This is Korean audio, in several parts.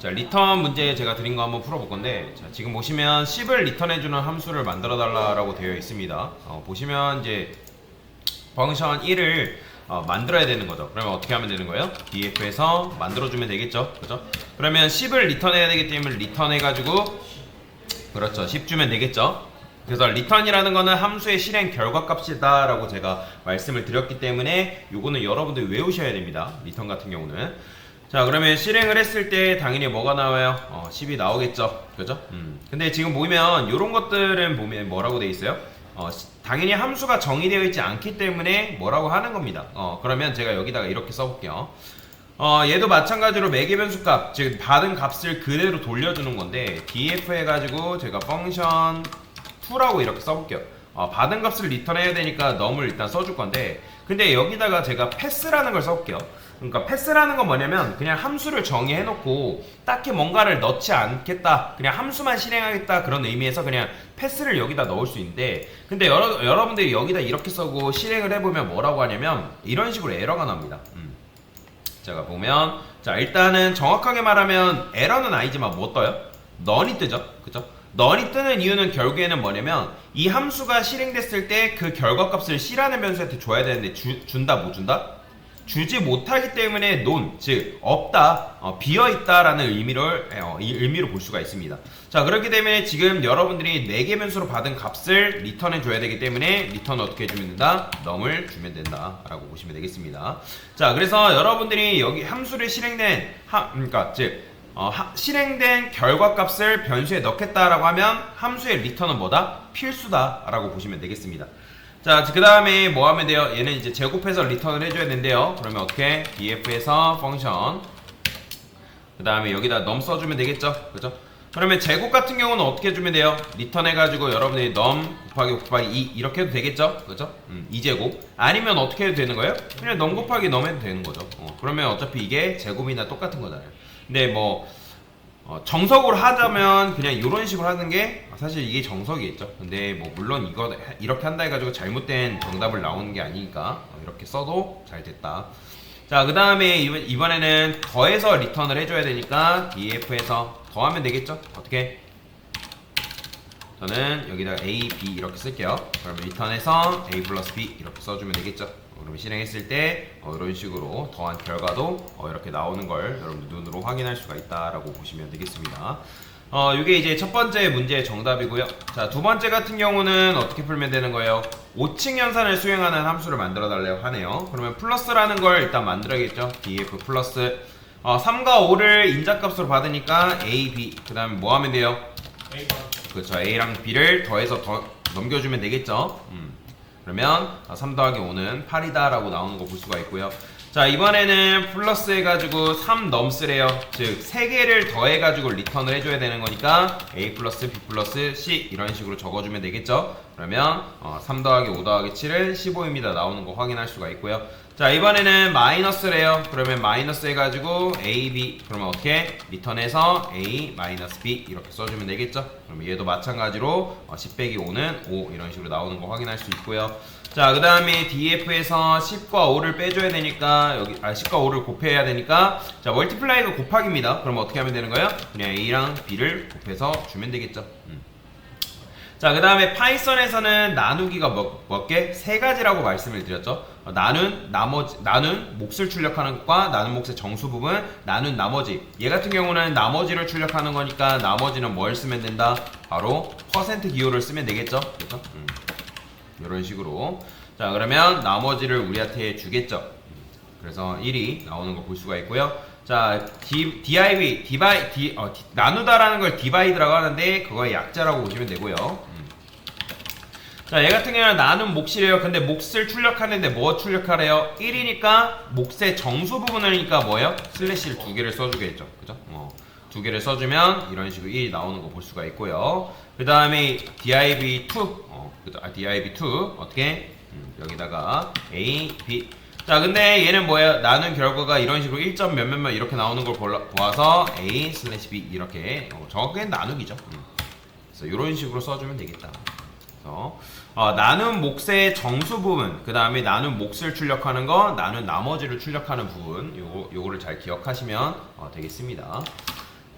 자, 리턴 문제 제가 드린 거 한번 풀어볼 건데, 자, 지금 보시면 10을 리턴해주는 함수를 만들어 달라고 되어 있습니다. 보시면 이제 펑션 1을 만들어야 되는 거죠. 그러면 어떻게 하면 되는 거예요? df에서 만들어주면 되겠죠. 그죠? 그러면 10을 리턴해야 되기 때문에 리턴해가지고, 그렇죠. 10 주면 되겠죠. 그래서 리턴이라는 거는 함수의 실행 결과값이다 라고 제가 말씀을 드렸기 때문에 요거는 여러분들이 외우셔야 됩니다. 리턴 같은 경우는. 자, 그러면 실행을 했을 때 당연히 뭐가 나와요? 10이 나오겠죠. 그죠? 근데 지금 보면 요런 것들은 보면 뭐라고 돼 있어요? 당연히 함수가 정의되어 있지 않기 때문에 뭐라고 하는 겁니다. 그러면 제가 여기다가 이렇게 써볼게요. 얘도 마찬가지로 매개 변수값, 즉 받은 값을 그대로 돌려주는 건데 df 해가지고 제가 펑션 2라고 이렇게 써볼게요. 받은 값을 리턴해야 되니까 num을 일단 써줄 건데, 근데 여기다가 제가 패스라는 걸 써볼게요. 그러니까 패스라는 건 뭐냐면 그냥 함수를 정의해놓고 딱히 뭔가를 넣지 않겠다, 그냥 함수만 실행하겠다, 그런 의미에서 그냥 패스를 여기다 넣을 수 있는데, 근데 여러분들이 여기다 이렇게 써고 실행을 해보면 뭐라고 하냐면 이런 식으로 에러가 납니다. 제가 보면, 자, 일단은 정확하게 말하면 에러는 아니지만 뭐 떠요? 넌이 뜨죠. 그죠? 넌이 뜨는 이유는 결국에는 뭐냐면 이 함수가 실행됐을 때 그 결과값을 C라는 변수한테 줘야 되는데 준다 못 준다? 주지 못하기 때문에 논, 즉 없다, 비어있다라는 의미로 볼 수가 있습니다. 자, 그렇기 때문에 지금 여러분들이 4개 변수로 받은 값을 리턴해 줘야 되기 때문에 리턴 어떻게 해주면 된다? num을 주면 된다 라고 보시면 되겠습니다. 자, 그래서 여러분들이 여기 함수를 실행된 그러니까 즉 실행된 결과값을 변수에 넣겠다라고 하면 함수의 리턴은 뭐다? 필수다 라고 보시면 되겠습니다. 자, 그 다음에 뭐 하면 돼요? 얘는 이제 제곱해서 리턴을 해줘야 된대요. 그러면 어떻게? df에서 펑션, 그 다음에 여기다 num 써주면 되겠죠? 그죠? 그러면 제곱 같은 경우는 어떻게 해주면 돼요? 리턴 해가지고 여러분들이 num 곱하기 2 이렇게 해도 되겠죠? 그죠? 2제곱. 아니면 어떻게 해도 되는 거예요? 그냥 num 곱하기 num 해도 되는 거죠. 그러면 어차피 이게 제곱이나 똑같은 거잖아요. 근데 뭐 정석으로 하자면 그냥 이런 식으로 하는 게 사실 이게 정석이겠죠. 근데 뭐 물론 이거 이렇게 한다 해가지고 잘못된 정답을 나오는 게 아니니까 이렇게 써도 잘 됐다. 자, 그 다음에 이번에는 더해서 리턴을 해줘야 되니까 df에서 더하면 되겠죠. 어떻게? 저는 여기다가 a, b 이렇게 쓸게요. 그러면 리턴해서 a 플러스 b 이렇게 써주면 되겠죠. 그러면 실행했을 때 이런 식으로 더한 결과도 이렇게 나오는 걸 여러분들 눈으로 확인할 수가 있다라고 보시면 되겠습니다. 이게 이제 첫 번째 문제의 정답이고요. 자, 두 번째 같은 경우는 어떻게 풀면 되는 거예요? 5층 연산을 수행하는 함수를 만들어 달라고 하네요. 그러면 플러스라는 걸 일단 만들어야겠죠. df 플러스 3과 5를 인자값으로 받으니까 a, b, 그 다음에 뭐 하면 돼요? 그렇죠. a랑 b를 더해서 넘겨주면 되겠죠. 그러면 3 더하기 5는 8이다 라고 나오는 거 볼 수가 있고요. 자, 이번에는 플러스 해가지고 3 넘쓰래요. 즉 3개를 더해가지고 리턴을 해줘야 되는 거니까 a 플러스 b 플러스 c 이런 식으로 적어주면 되겠죠. 그러면 3 더하기 5 더하기 7은 15입니다 나오는 거 확인할 수가 있고요. 자, 이번에는 마이너스래요. 그러면 마이너스 해가지고 a, b, 그러면 어떻게? 리턴해서 a, 마이너스 b 이렇게 써주면 되겠죠. 그러면 얘도 마찬가지로 10 빼기 5는 5 이런 식으로 나오는 거 확인할 수 있고요. 자, 그 다음에 df에서 10과 5를 빼줘야 되니까 여기 10과 5를 곱해야 되니까, 자, 멀티플라이가 곱하기입니다. 그럼 어떻게 하면 되는 거예요? 그냥 a랑 b를 곱해서 주면 되겠죠. 자, 그 다음에 파이썬에서는 나누기가 몇 개? 3가지라고 말씀을 드렸죠. 나눈 몫을 출력하는 것과 나눈 몫의 정수 부분, 나눈 나머지. 얘 같은 경우는 나머지를 출력하는 거니까 나머지는 뭘 쓰면 된다? 바로 퍼센트 기호를 쓰면 되겠죠. 그렇죠? 이런 식으로. 자, 그러면 나머지를 우리한테 주겠죠. 그래서 1이 나오는 거 볼 수가 있고요. 자, 나누다라는 걸 divide라고 하는데 그거의 약자라고 보시면 되고요. 자, 얘 같은 경우는 나눈 몫이래요. 근데 몫을 출력하는데 뭐 출력하래요? 1이니까 몫의 정수 부분이니까 뭐예요? 슬래시를 2개를 써주겠죠. 그죠? 2개를 써주면 이런 식으로 1이 나오는 거 볼 수가 있고요. 그 다음에 div2 div2 어떻게? 여기다가 a, b. 자, 근데 얘는 뭐예요? 나눈 결과가 이런 식으로 1점 몇몇몇 이렇게 나오는 걸 보아서 a 슬래시 b 이렇게 정확하게 나누기죠. 그래서 이런 식으로 써주면 되겠다. 그래서 나눈 몫의 정수 부분, 그 다음에 나눈 몫을 출력하는 거, 나눈 나머지를 출력하는 부분, 요거를 잘 기억하시면 되겠습니다.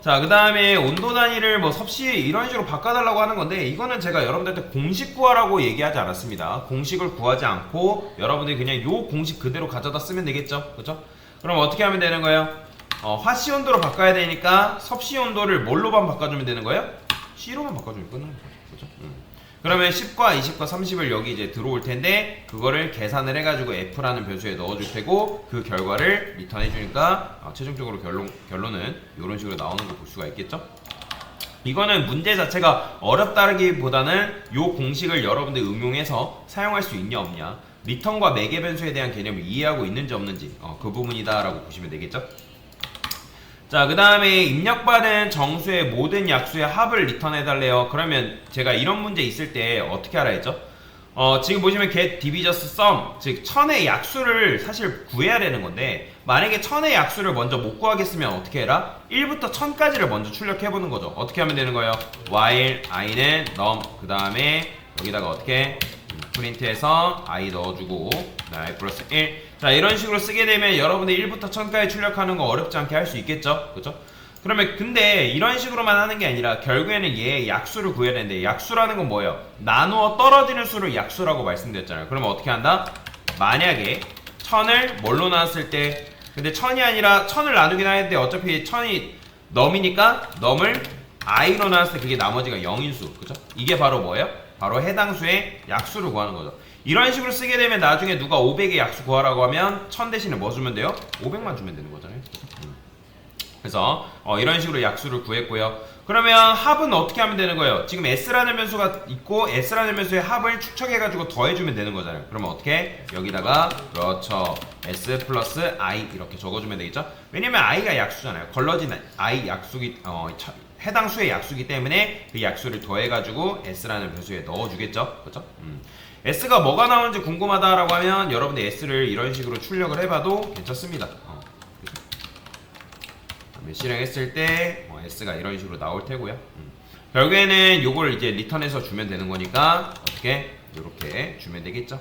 자, 그 다음에 온도 단위를 뭐 섭씨 이런 식으로 바꿔달라고 하는 건데, 이거는 제가 여러분들한테 공식 구하라고 얘기하지 않았습니다. 공식을 구하지 않고 여러분들이 그냥 요 공식 그대로 가져다 쓰면 되겠죠. 그죠? 그럼 어떻게 하면 되는 거예요? 화씨 온도로 바꿔야 되니까 섭씨 온도를 뭘로만 바꿔주면 되는 거예요? C로만 바꿔주면 끝나는 거죠. 그죠? 그러면 10과 20과 30을 여기 이제 들어올 텐데, 그거를 계산을 해가지고 F라는 변수에 넣어줄 테고, 그 결과를 리턴해주니까 최종적으로 결론은 이런 식으로 나오는 걸 볼 수가 있겠죠? 이거는 문제 자체가 어렵다기보다는 이 공식을 여러분들 응용해서 사용할 수 있냐 없냐, 리턴과 매개 변수에 대한 개념을 이해하고 있는지 없는지, 그 부분이다 라고 보시면 되겠죠? 자, 그 다음에 입력받은 정수의 모든 약수의 합을 리턴해달래요. 그러면 제가 이런 문제 있을 때 어떻게 하라 했죠? 지금 보시면 get divisors sum, 즉 천의 약수를 사실 구해야 되는 건데, 만약에 천의 약수를 먼저 못 구하겠으면 어떻게 해라? 1부터 1000까지를 먼저 출력해보는 거죠. 어떻게 하면 되는 거예요? while i는 num, 그 다음에 여기다가 어떻게 프린트해서 i 넣어주고 i 플러스 1. 자, 이런 식으로 쓰게 되면 여러분들 1부터 1000까지 출력하는 거 어렵지 않게 할 수 있겠죠? 그죠? 그러면 근데 이런 식으로만 하는 게 아니라 결국에는 얘의 약수를 구해야 되는데, 약수라는 건 뭐예요? 나누어 떨어지는 수를 약수라고 말씀드렸잖아요. 그러면 어떻게 한다? 만약에 1000을 뭘로 나눴을 때, 근데 1000이 아니라 1000을 나누긴 하는데 어차피 1000이 넘이니까 넘을 i로 나눴을 때 그게 나머지가 0인 수. 그죠? 이게 바로 뭐예요? 바로 해당 수의 약수를 구하는 거죠. 이런 식으로 쓰게 되면 나중에 누가 500의 약수 구하라고 하면 1000 대신에 뭐 주면 돼요? 500만 주면 되는 거잖아요. 그래서 이런 식으로 약수를 구했고요. 그러면 합은 어떻게 하면 되는 거예요? 지금 s라는 변수가 있고 s라는 변수의 합을 축척해가지고 더해주면 되는 거잖아요. 그러면 어떻게? 여기다가 그렇죠, s 플러스 i 이렇게 적어주면 되겠죠? 왜냐면 i가 약수잖아요. 걸러진 i 약수기 해당 수의 약수기 때문에 그 약수를 더해가지고 s라는 변수에 넣어주겠죠? 그렇죠? s가 뭐가 나오는지 궁금하다라고 하면 여러분들 s를 이런 식으로 출력을 해봐도 괜찮습니다. 실행했을 때 s가 이런 식으로 나올 테고요. 결국에는 요걸 이제 리턴해서 주면 되는 거니까 어떻게 이렇게 주면 되겠죠.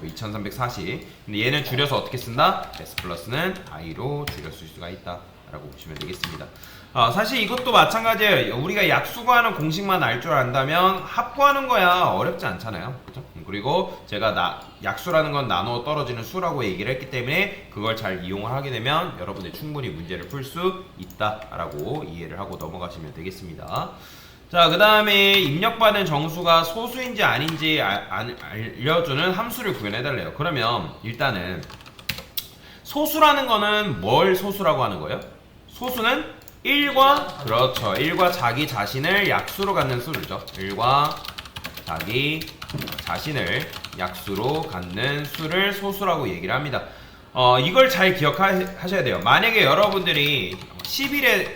2340. 근데 얘는 줄여서 어떻게 쓴다? s 플러스는 i로 줄여 쓸 수가 있다 라고 보시면 되겠습니다. 사실 이것도 마찬가지예요. 우리가 약수 구하는 공식만 알 줄 안다면 합 구하는 거야 어렵지 않잖아요. 그죠? 그리고 제가 약수라는 건 나누어 떨어지는 수라고 얘기를 했기 때문에 그걸 잘 이용을 하게 되면 여러분들 충분히 문제를 풀 수 있다라고 이해를 하고 넘어가시면 되겠습니다. 자, 그 다음에 입력받은 정수가 소수인지 아닌지 알려주는 함수를 구현해달래요. 그러면 일단은 소수라는 거는 뭘 소수라고 하는 거예요? 소수는 1과 그렇죠, 1과 자기 자신을 약수로 갖는 수죠. 1과 자기 자신을 약수로 갖는 수를 소수라고 얘기를 합니다. 이걸 잘 기억하셔야 돼요. 만약에 여러분들이 10일에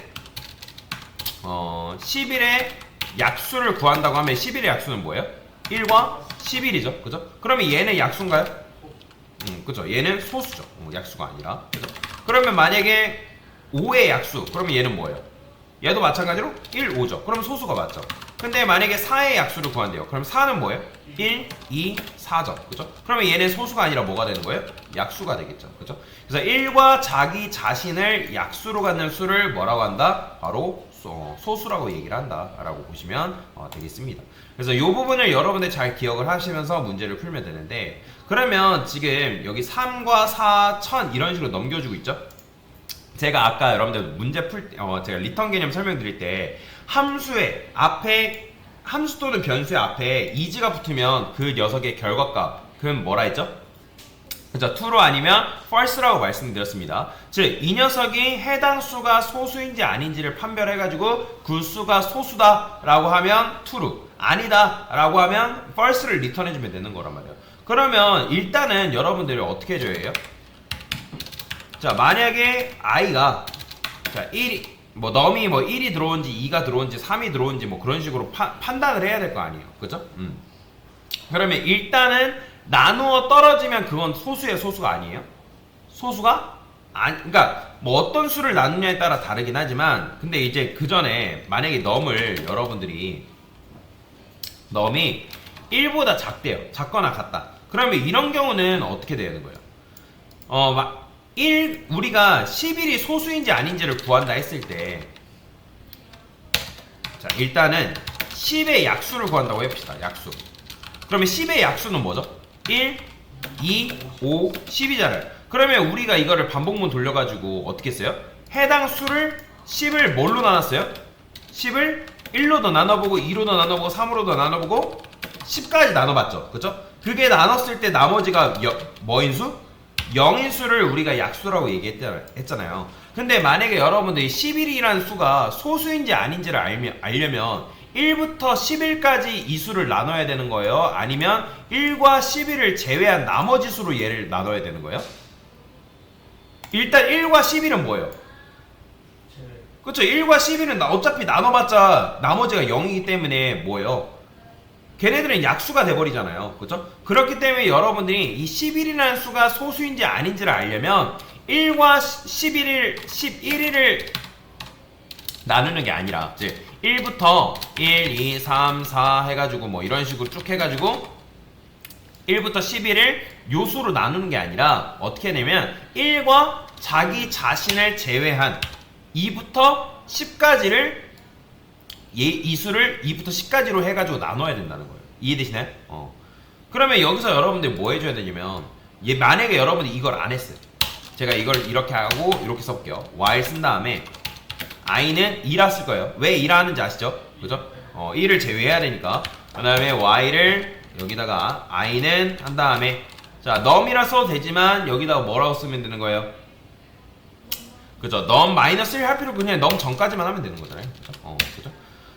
약수를 구한다고 하면 10일의 약수는 뭐예요? 1과 11이죠. 그죠? 그러면 얘는 약수인가요? 그죠? 얘는 소수죠. 약수가 아니라. 그죠? 그러면 만약에 5의 약수, 그러면 얘는 뭐예요? 얘도 마찬가지로 1, 5죠. 그럼 소수가 맞죠. 근데 만약에 4의 약수를 구한대요. 그럼 4는 뭐예요? 1, 2, 4죠. 그죠? 그러면 얘는 소수가 아니라 뭐가 되는 거예요? 약수가 되겠죠. 그죠? 그래서 1과 자기 자신을 약수로 갖는 수를 뭐라고 한다? 바로 소수라고 얘기를 한다 라고 보시면 되겠습니다. 그래서 이 부분을 여러분들 잘 기억을 하시면서 문제를 풀면 되는데, 그러면 지금 여기 3과 4, 1000 이런 식으로 넘겨주고 있죠? 제가 아까 여러분들 문제 풀 때, 제가 리턴 개념 설명드릴 때 함수의 앞에, 함수 또는 변수의 앞에 is가 붙으면 그 녀석의 결과값, 그건 뭐라 했죠? 그죠? true로 아니면 false라고 말씀드렸습니다. 즉, 이 녀석이 해당 수가 소수인지 아닌지를 판별해가지고 그 수가 소수다 라고 하면 true, 아니다 라고 하면 false를 리턴해주면 되는 거란 말이에요. 그러면 일단은 여러분들이 어떻게 해줘야 해요? 자, 만약에 i가 자 1이 넘이 1이 들어온지 2가 들어온지 3이 들어온지 그런 식으로 판단을 해야 될 거 아니에요. 그죠? 그러면 일단은 나누어 떨어지면 그건 소수의 소수가 아니에요. 소수가 그러니까 어떤 수를 나누냐에 따라 다르긴 하지만, 근데 이제 그 전에 만약에 넘을 여러분들이 넘이 1보다 작대요. 작거나 같다. 그러면 이런 경우는 어떻게 되는 거예요? 우리가 11이 소수인지 아닌지를 구한다 했을 때 자, 일단은 10의 약수를 구한다고 해봅시다. 약수. 그러면 10의 약수는 뭐죠? 1, 2, 5, 10이잖아요. 그러면 우리가 이거를 반복문 돌려가지고 어떻게 써요? 해당 수를 10을 뭘로 나눴어요? 10을 1로도 나눠보고 2로도 나눠보고 3으로도 나눠보고 10까지 나눠봤죠. 그쵸? 그게 나눴을 때 나머지가 뭐인 수? 0인 수를 우리가 약수라고 얘기했잖아요. 근데 만약에 여러분들이 11이라는 수가 소수인지 아닌지를 알려면 1부터 11까지 이 수를 나눠야 되는 거예요? 아니면 1과 11을 제외한 나머지 수로 얘를 나눠야 되는 거예요? 일단 1과 11은 뭐예요? 그쵸? 1과 11은 어차피 나눠봤자 나머지가 0이기 때문에 뭐예요? 걔네들은 약수가 돼버리잖아요. 그쵸? 그렇기 때문에 여러분들이 이 11이라는 수가 소수인지 아닌지를 알려면 1과 11을 나누는 게 아니라 이제 1부터 1, 2, 3, 4 해가지고 뭐 이런 식으로 쭉 해가지고 1부터 11을 요수로 나누는 게 아니라 어떻게 되냐면 1과 자기 자신을 제외한 2부터 10까지를 이 수를 2부터 10까지로 해가지고 나눠야 된다는 거예요. 이해되시나요? 그러면 여기서 여러분들 뭐 해줘야 되냐면 만약에 여러분이 이걸 안 했어요. 제가 이걸 이렇게 하고 이렇게 써볼게요. while 쓴 다음에 i는 2라 쓸 거예요. 왜 2라 하는지 아시죠? 그죠? 1을 제외해야 되니까. 그 다음에 y를 여기다가 i는 한 다음에 자 num이라 써도 되지만 여기다가 뭐라고 쓰면 되는 거예요? 그죠? num -1 할 필요 그냥 num 전까지만 하면 되는 거잖아요. 그죠? 그죠?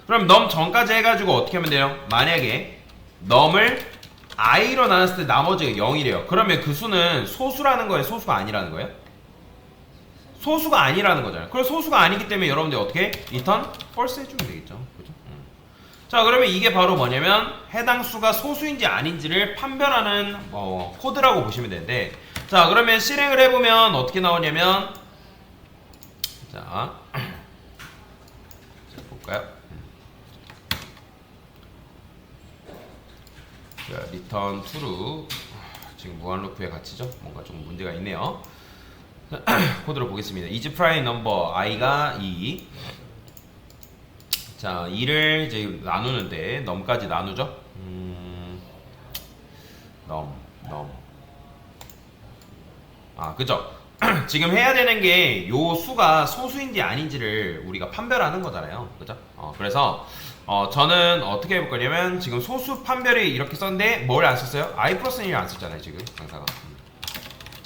그럼 num 전까지 해가지고 어떻게 하면 돼요? 만약에 num을 i로 나눴을 때 나머지가 0이래요. 그러면 그 수는 소수라는 거예요? 소수가 아니라는 거예요? 소수가 아니라는 거잖아요. 그럼 소수가 아니기 때문에 여러분들 어떻게? return false 해주면 되겠죠. 그죠? 자, 그러면 이게 바로 뭐냐면 해당 수가 소수인지 아닌지를 판별하는 코드라고 보시면 되는데, 자, 그러면 실행을 해보면 어떻게 나오냐면 자 볼까요? 자, return true. 지금 무한 루프에 갇히죠? 뭔가 좀 문제가 있네요. 코드로 보겠습니다. is prime number i가 2. 자, 2를 이제 나누는데 num까지 나누죠? num. 아, 그죠? 지금 해야 되는 게 요 수가 소수인지 아닌지를 우리가 판별하는 거잖아요. 그죠? 그래서 저는 어떻게 해볼 거냐면 지금 소수 판별이 이렇게 썼는데 뭘 안 썼어요? i 플러스 1을 안 썼잖아요, 지금 강사가.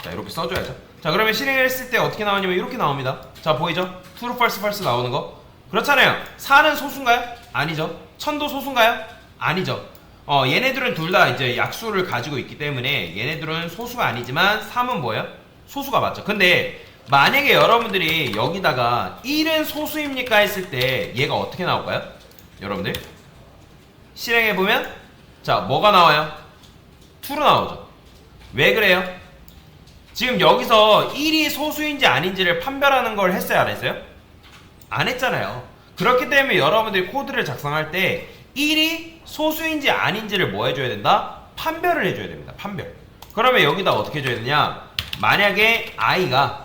자, 이렇게 써줘야죠. 자, 그러면 실행을 했을 때 어떻게 나오냐면 이렇게 나옵니다. 자, 보이죠? true, false, false 나오는 거. 그렇잖아요. 4는 소수인가요? 아니죠. 1000도 소수인가요? 아니죠. 얘네들은 둘 다 이제 약수를 가지고 있기 때문에 얘네들은 소수가 아니지만 3은 뭐예요? 소수가 맞죠. 근데 만약에 여러분들이 여기다가 1은 소수입니까? 했을 때 얘가 어떻게 나올까요? 여러분들 실행해보면 자, 뭐가 나와요? 2로 나오죠. 왜 그래요? 지금 여기서 1이 소수인지 아닌지를 판별하는 걸 했어요? 안 했어요? 안 했잖아요. 그렇기 때문에 여러분들이 코드를 작성할 때 1이 소수인지 아닌지를 뭐 해줘야 된다? 판별을 해줘야 됩니다. 판별. 그러면 여기다 어떻게 해줘야 되냐? 만약에 i가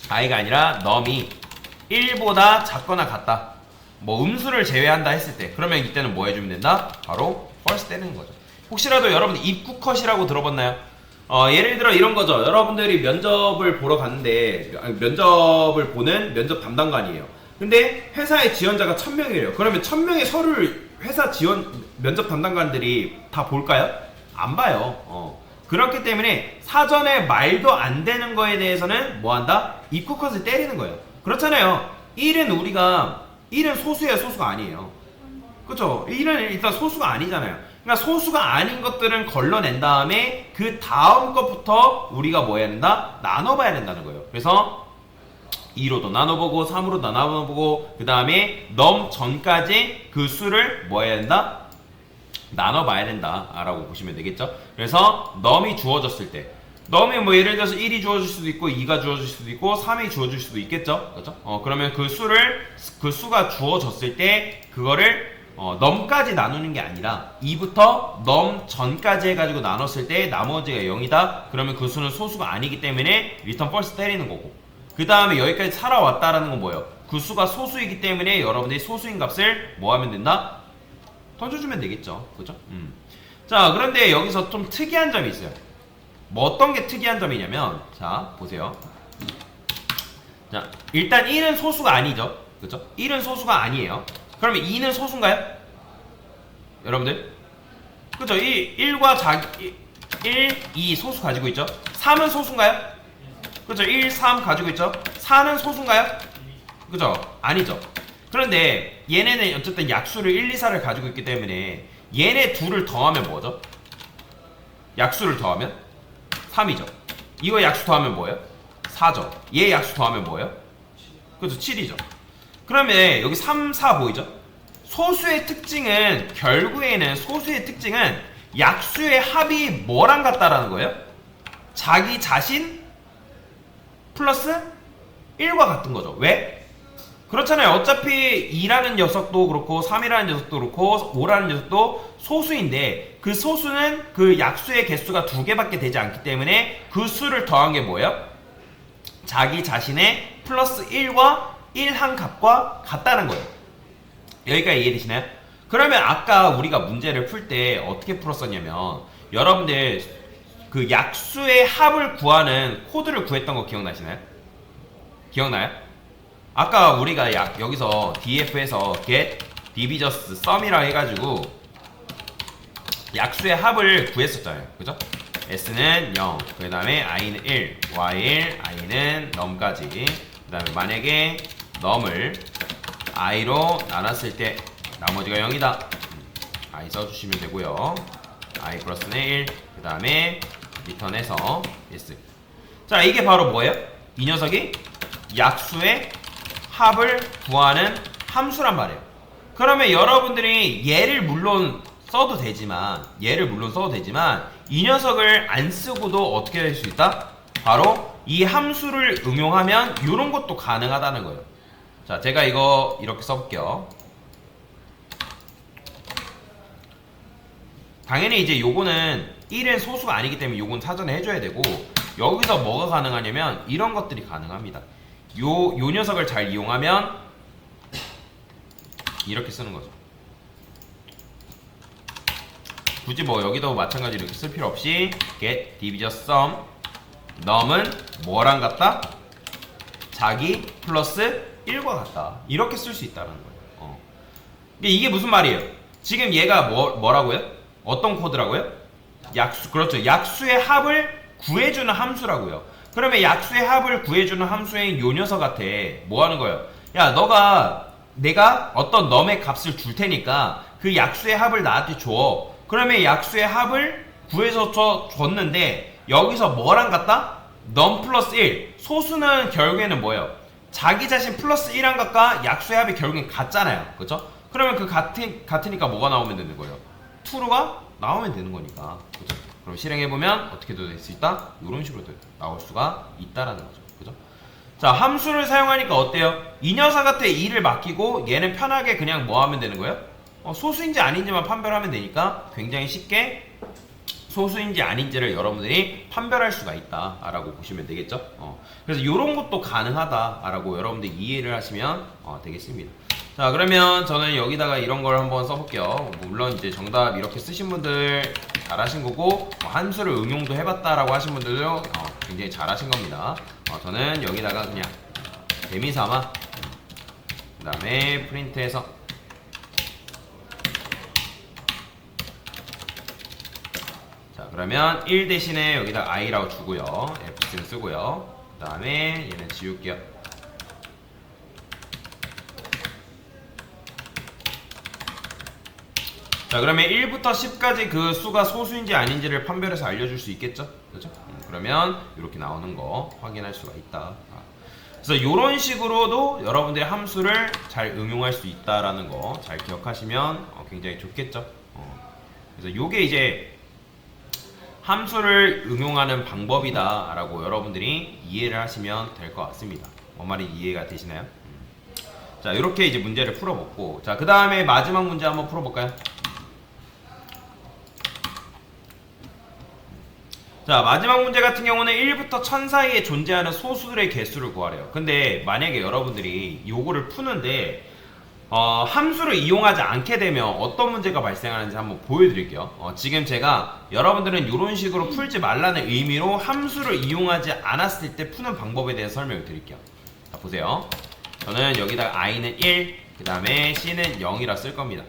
아니라 num이 1보다 작거나 같다, 뭐 음수를 제외한다 했을 때, 그러면 이때는 뭐 해주면 된다? 바로 false 때리는 거죠. 혹시라도 여러분들 입구 컷이라고 들어봤나요? 예를 들어 이런 거죠. 여러분들이 면접을 보러 갔는데 면접을 보는 면접 담당관이에요. 근데 회사의 지원자가 1000명이래요. 그러면 1000명의 서류를 회사 지원 면접 담당관들이 다 볼까요? 안 봐요. 그렇기 때문에 사전에 말도 안 되는 거에 대해서는 뭐 한다? 입구 컷을 때리는 거예요. 그렇잖아요. 1은 소수예요, 소수가 아니에요. 그쵸? 1은 일단 소수가 아니잖아요. 그러니까 소수가 아닌 것들은 걸러낸 다음에 그 다음 것부터 우리가 뭐 해야 된다? 나눠봐야 된다는 거예요. 그래서 2로도 나눠보고 3으로도 나눠보고 그 다음에 num 전까지 그 수를 뭐 해야 된다? 나눠봐야 된다 라고 보시면 되겠죠. 그래서 num이 주어졌을 때, num이 뭐 예를 들어서 1이 주어질 수도 있고 2가 주어질 수도 있고 3이 주어질 수도 있겠죠. 그렇죠? 그러면 그 수가 주어졌을 때 그거를 num까지 나누는 게 아니라 2부터 num 전까지 해가지고 나눴을 때 나머지가 0이다. 그러면 그 수는 소수가 아니기 때문에 return false 때리는 거고, 그 다음에 여기까지 살아왔다라는 건 뭐예요? 그 수가 소수이기 때문에 여러분들이 소수인 값을 뭐 하면 된다? 던져주면 되겠죠. 그죠? 자, 그런데 여기서 좀 특이한 점이 있어요. 뭐 어떤 게 특이한 점이냐면, 자, 보세요. 자, 일단 1은 소수가 아니죠. 그죠? 1은 소수가 아니에요. 그러면 2는 소수인가요? 여러분들? 그죠? 1과 1, 2 소수 가지고 있죠? 3은 소수인가요? 그죠? 1, 3 가지고 있죠? 4는 소수인가요? 그죠? 아니죠. 그런데 얘네는 어쨌든 약수를 1, 2, 4를 가지고 있기 때문에 얘네 둘을 더하면 뭐죠? 약수를 더하면 3이죠. 이거 약수 더하면 뭐예요? 4죠. 얘 약수 더하면 뭐예요? 그죠? 7이죠. 그러면 여기 3, 4 보이죠? 소수의 특징은 결국에는 소수의 특징은 약수의 합이 뭐랑 같다라는 거예요? 자기 자신 플러스 1과 같은 거죠. 왜? 그렇잖아요. 어차피 2라는 녀석도 그렇고 3이라는 녀석도 그렇고 5라는 녀석도 소수인데 그 소수는 그 약수의 개수가 2개밖에 되지 않기 때문에 그 수를 더한 게 뭐예요? 자기 자신의 플러스 1과 1한 값과 같다는 거예요. 여기까지 이해되시나요? 그러면 아까 우리가 문제를 풀 때 어떻게 풀었었냐면 여러분들 그 약수의 합을 구하는 코드를 구했던 거 기억나시나요? 기억나요? 아까 우리가 여기서 df에서 get divisus sum이라 해가지고 약수의 합을 구했었잖아요. 그죠? s는 0, 그 다음에 i는 1, y1, i는 num까지. 그 다음에 만약에 num을 i로 나눴을 때 나머지가 0이다. i 써주시면 되고요. i 플러스는 1, 그 다음에 리턴해서 yes. 자, 이게 바로 뭐예요? 이 녀석이 약수의 합을 구하는 함수란 말이에요. 그러면 여러분들이 얘를 물론 써도 되지만 이 녀석을 안 쓰고도 어떻게 될 수 있다? 바로 이 함수를 응용하면 이런 것도 가능하다는 거예요. 자, 제가 이거 이렇게 써볼게요. 당연히 이제 요거는 1은 소수가 아니기 때문에 요건 사전에 해줘야 되고 여기서 뭐가 가능하냐면 이런 것들이 가능합니다. 요 녀석을 잘 이용하면 이렇게 쓰는 거죠. 굳이 뭐 여기도 마찬가지로 이렇게 쓸 필요 없이 get division sum num은 뭐랑 같다? 자기 플러스 1과 같다. 이렇게 쓸 수 있다는 거예요. 이게 무슨 말이에요? 지금 얘가 뭐라고요? 어떤 코드라고요? 약수, 그렇죠. 약수의 합을 구해주는 함수라고요. 그러면 약수의 합을 구해주는 함수인 요 녀석한테 뭐 하는 거예요? 야, 내가 어떤 num의 값을 줄 테니까 그 약수의 합을 나한테 줘. 그러면 약수의 합을 구해서 줬는데 여기서 뭐랑 같다? num 플러스 1. 소수는 결국에는 뭐예요? 자기 자신 플러스 1한 값과 약수의 합이 결국엔 같잖아요. 그렇죠? 그러면 그 같으니까 뭐가 나오면 되는 거예요? true가 나오면 되는 거니까. 그죠? 그럼 실행해보면 어떻게 될 수 있다? 이런 식으로 나올 수가 있다라는 거죠. 그죠? 자, 함수를 사용하니까 어때요? 이 녀석한테 2를 맡기고 얘는 편하게 그냥 뭐 하면 되는 거예요? 소수인지 아닌지만 판별하면 되니까 굉장히 쉽게 소수인지 아닌지를 여러분들이 판별할 수가 있다라고 보시면 되겠죠. 그래서 이런 것도 가능하다라고 여러분들이 이해를 하시면 되겠습니다. 자, 그러면 저는 여기다가 이런 걸 한번 써볼게요. 물론 이제 정답 이렇게 쓰신 분들 잘하신 거고 함수를 응용도 해봤다라고 하신 분들도 굉장히 잘하신 겁니다. 저는 여기다가 그냥 재미삼아 그 다음에 프린트해서 자, 그러면 1 대신에 여기다 i라고 주고요. fstring 쓰고요. 그 다음에 얘는 지울게요. 자, 그러면 1부터 10까지 그 수가 소수인지 아닌지를 판별해서 알려줄 수 있겠죠? 그죠? 그러면 이렇게 나오는 거 확인할 수가 있다. 그래서 이런 식으로도 여러분들이 함수를 잘 응용할 수 있다라는 거 잘 기억하시면 굉장히 좋겠죠? 그래서 이게 이제 함수를 응용하는 방법이다 라고 여러분들이 이해를 하시면 될 것 같습니다. 뭔 말인지 이해가 되시나요? 자, 이렇게 이제 문제를 풀어봤고, 자, 그 다음에 마지막 문제 한번 풀어볼까요? 자, 마지막 문제 같은 경우는 1부터 1000 사이에 존재하는 소수들의 개수를 구하래요. 근데 만약에 여러분들이 요거를 푸는데 함수를 이용하지 않게 되면 어떤 문제가 발생하는지 한번 보여드릴게요. 지금 제가 여러분들은 이런 식으로 풀지 말라는 의미로 함수를 이용하지 않았을 때 푸는 방법에 대해서 설명을 드릴게요. 자, 보세요. 저는 여기다가 i는 1, 그 다음에 c는 0이라 쓸 겁니다.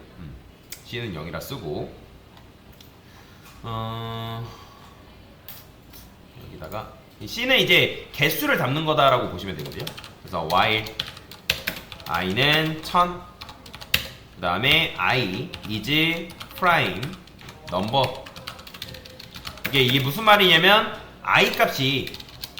c는 0이라 쓰고 여기다가 c는 이제 개수를 담는 거다라고 보시면 되거든요. 그래서 while i는 1000, 그 다음에 i is prime number. 이게 무슨 말이냐면 i 값이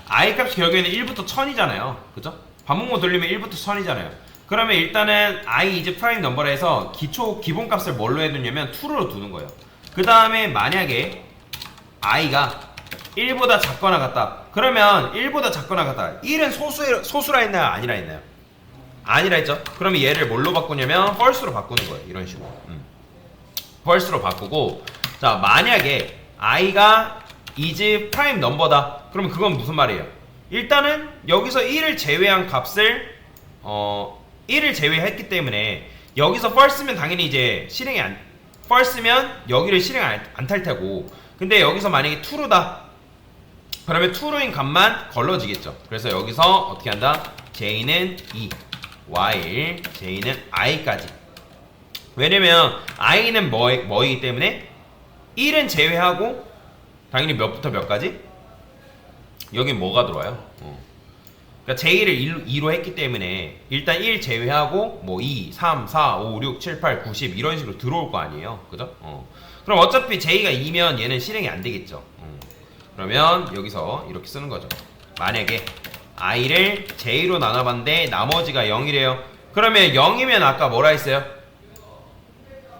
결국에는 1부터 1000이잖아요. 그죠? 반복모 돌리면 1부터 1000이잖아요. 그러면 일단은 i is prime number라 해서 기본 값을 뭘로 해두냐면 2로 두는 거예요. 그 다음에 만약에 i가 1보다 작거나 같다. 그러면 1보다 작거나 같다. 1은 소수라 했나요? 아니라 했나요? 아니라 했죠. 그러면 얘를 뭘로 바꾸냐면 false로 바꾸는 거예요. 이런 식으로. false로 바꾸고, 자, 만약에 i가 is prime number다. 그러면 그건 무슨 말이에요? 일단은 여기서 1을 제외한 값을 1을 제외했기 때문에 여기서 false면 당연히 이제 false면 여기를 실행 안 탈 테고, 근데 여기서 만약에 true다. 그러면 true인 값만 걸러지겠죠. 그래서 여기서 어떻게 한다? j는 2, while j는 i까지. 왜냐면 i는 뭐이기 때문에 1은 제외하고 당연히 몇부터 몇까지? 여긴 뭐가 들어와요? 그러니까 j를 2로 했기 때문에 일단 1 제외하고 뭐 2, 3, 4, 5, 6, 7, 8, 9, 10 이런 식으로 들어올 거 아니에요. 그죠? 그럼 어차피 j가 2면 얘는 실행이 안 되겠죠. 그러면 여기서 이렇게 쓰는 거죠. 만약에 i를 j로 나눠봤는데 나머지가 0이래요. 그러면 0이면 아까 뭐라 했어요?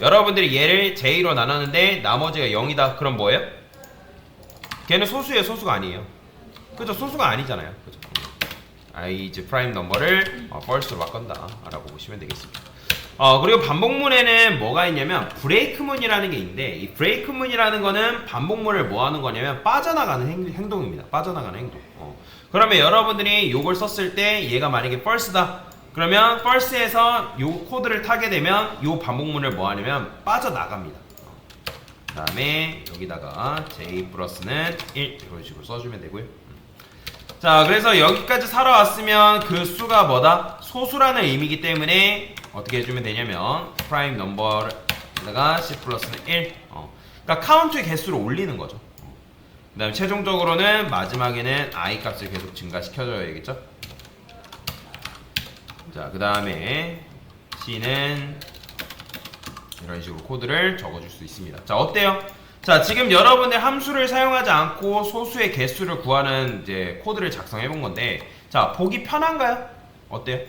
여러분들이 얘를 j로 나눴는데 나머지가 0이다. 그럼 뭐예요? 걔는 소수예요, 소수가 아니에요. 그죠? 소수가 아니잖아요. 그죠? i is prime number를 false로 바꾼다 라고 보시면 되겠습니다. 그리고 반복문에는 뭐가 있냐면 브레이크문이라는 게 있는데, 이 브레이크문이라는 거는 반복문을 뭐 하는 거냐면 빠져나가는 행동입니다. 빠져나가는 행동. 그러면 여러분들이 요걸 썼을 때 얘가 만약에 false다. 그러면 false에서 요 코드를 타게 되면 요 반복문을 뭐 하냐면 빠져나갑니다. 그 다음에 여기다가 j 플러스는 1 이런 식으로 써주면 되고요. 자, 그래서 여기까지 살아왔으면 그 수가 뭐다? 소수라는 의미이기 때문에 어떻게 해주면 되냐면 프라임 넘버에다가 c 플러스는 1. 그러니까 카운트의 개수를 올리는 거죠. 그 다음에 최종적으로는 마지막에는 i 값을 계속 증가시켜줘야겠죠. 자, 그 다음에 c는 이런 식으로 코드를 적어줄 수 있습니다. 자, 어때요? 자, 지금 여러분의 함수를 사용하지 않고 소수의 개수를 구하는 이제 코드를 작성해 본 건데, 자, 보기 편한가요? 어때요?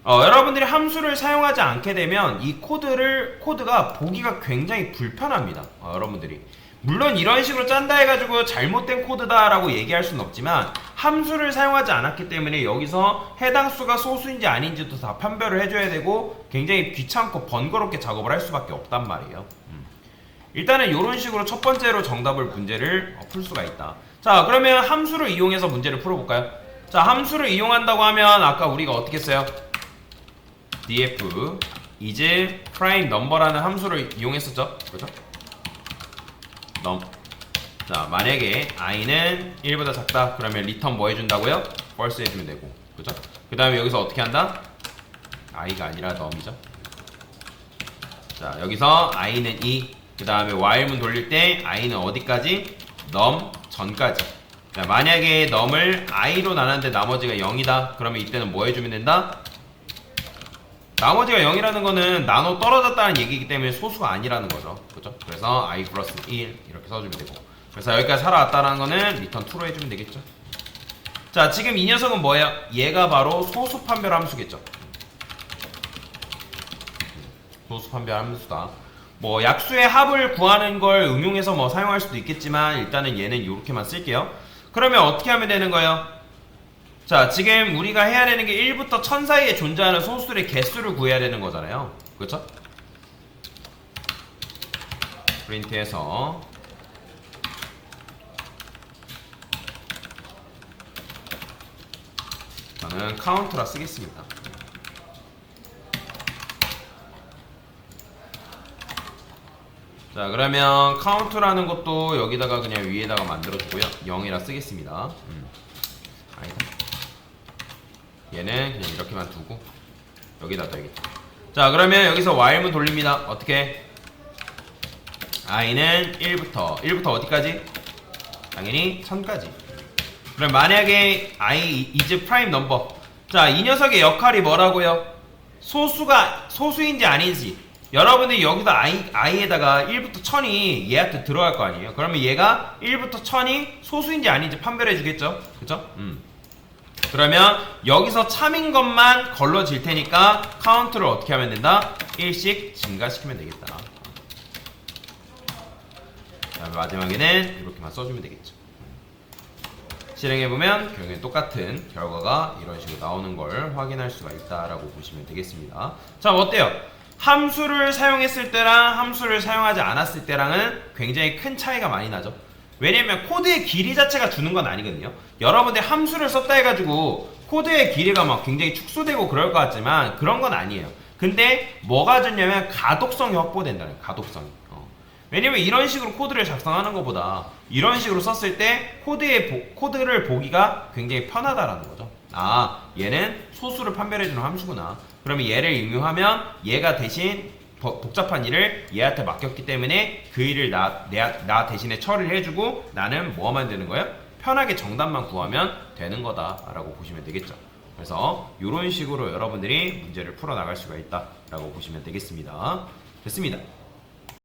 여러분들이 함수를 사용하지 않게 되면 이 코드가 보기가 굉장히 불편합니다. 여러분들이 물론 이런 식으로 짠다 해가지고 잘못된 코드다라고 얘기할 수는 없지만, 함수를 사용하지 않았기 때문에 여기서 해당 수가 소수인지 아닌지도 다 판별을 해줘야 되고 굉장히 귀찮고 번거롭게 작업을 할 수밖에 없단 말이에요. 일단은 이런 식으로 첫 번째로 문제를 풀 수가 있다. 자, 그러면 함수를 이용해서 문제를 풀어볼까요? 자, 함수를 이용한다고 하면 아까 우리가 어떻게 써요? df is prime number라는 함수를 이용했었죠? 그죠? 자, 만약에 i는 1보다 작다. 그러면 return 뭐 해준다고요? false 해주면 되고, 그죠? 그 다음에 여기서 어떻게 한다? i가 아니라 num이죠. 자, 여기서 i는 2. 그 다음에 while문 돌릴 때 i는 어디까지? num 전까지. 자, 만약에 num을 i로 나눴는데 나머지가 0이다. 그러면 이때는 뭐 해주면 된다? 나머지가 0이라는 거는 나눠 떨어졌다는 얘기이기 때문에 소수가 아니라는 거죠. 그죠? 그래서 i 플러스 1 이렇게 써주면 되고, 그래서 여기까지 살아왔다는 거는 return 2로 해주면 되겠죠. 자, 지금 이 녀석은 뭐예요? 얘가 바로 소수 판별 함수겠죠. 소수 판별 함수다. 뭐 약수의 합을 구하는 걸 응용해서 뭐 사용할 수도 있겠지만 일단은 얘는 이렇게만 쓸게요. 그러면 어떻게 하면 되는 거예요? 자, 지금 우리가 해야 되는 게 1부터 1000 사이에 존재하는 소수들의 개수를 구해야 되는 거잖아요. 그렇죠? 프린트해서 저는 카운트라 쓰겠습니다. 자, 그러면 카운트라는 것도 여기다가 그냥 위에다가 만들어주고요. 0이라 쓰겠습니다. 아니다. 얘는 그냥 이렇게만 두고 여기다 넣어야겠죠. 자, 그러면 여기서 while문 돌립니다. 어떻게? i는 1부터 어디까지? 당연히 1000까지. 그럼 만약에 i is prime number. 자, 이 녀석의 역할이 뭐라고요? 소수인지 아닌지. 여러분들이 여기서 i에다가 1부터 1000이 얘한테 들어갈 거 아니에요? 그러면 얘가 1부터 1000이 소수인지 아닌지 판별해 주겠죠? 그쵸? 그러면 여기서 참인 것만 걸러질 테니까 카운트를 어떻게 하면 된다? 1씩 증가시키면 되겠다. 자, 마지막에는 이렇게만 써주면 되겠죠. 실행해보면 결국엔 똑같은 결과가 이런 식으로 나오는 걸 확인할 수가 있다라고 보시면 되겠습니다. 자, 어때요? 함수를 사용했을 때랑 함수를 사용하지 않았을 때랑은 굉장히 큰 차이가 많이 나죠. 왜냐면 코드의 길이 자체가 주는 건 아니거든요. 여러분들 함수를 썼다 해가지고 코드의 길이가 막 굉장히 축소되고 그럴 것 같지만 그런 건 아니에요. 근데 뭐가 주냐면 가독성이 확보된다는 거예요. 가독성이. 왜냐면 이런 식으로 코드를 작성하는 것보다 이런 식으로 썼을 때 코드를 보기가 굉장히 편하다라는 거죠. 아, 얘는 소수를 판별해주는 함수구나. 그러면 얘를 응용하면 얘가 대신 복잡한 일을 얘한테 맡겼기 때문에 그 일을 나 대신에 처리를 해주고 나는 뭐 하면 되는 거예요? 편하게 정답만 구하면 되는 거다라고 보시면 되겠죠. 그래서 이런 식으로 여러분들이 문제를 풀어나갈 수가 있다라고 보시면 되겠습니다. 됐습니다.